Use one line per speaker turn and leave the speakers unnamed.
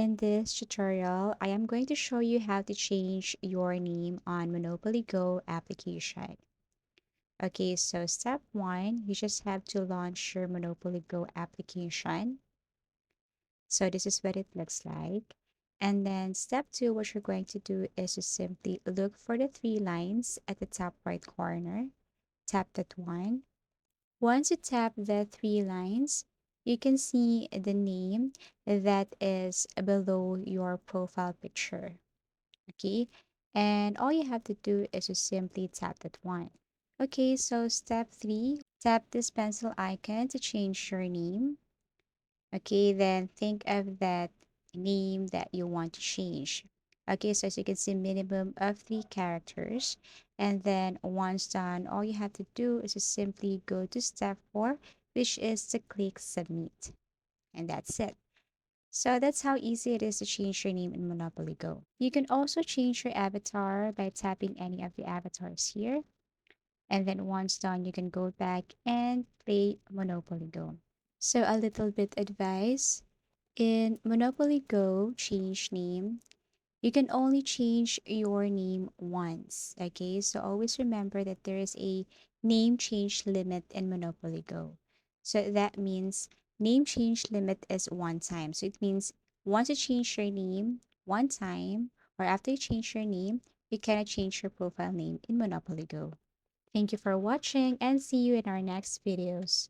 In this tutorial, I am going to show you how to change your name on Monopoly Go application. Okay, so step one, you just have to launch your Monopoly Go application. So this is what it looks like. And then step two, what you're going to do is to simply look for the three lines at the top right corner. Tap that one. Once you tap the three lines, you can see the name that is below your profile picture. Okay, and all you have to do is to simply tap that one. Okay, so step three, tap this pencil icon to change your name. Okay, then think of that name that you want to change. Okay, so as you can see, minimum of three characters. And then once done, all you have to do is to simply go to step four, which is to click submit. And that's it. So that's how easy it is to change your name in Monopoly Go. You can also change your avatar by tapping any of the avatars here. And then once done, you can go back and play Monopoly Go. So a little bit advice. In Monopoly Go, change name, you can only change your name once. Okay, so always remember that there is a name change limit in Monopoly Go. So that means name change limit is one time. So it means once you change your name one time, or after you change your name, you cannot change your profile name in Monopoly Go. Thank you for watching and see you in our next videos.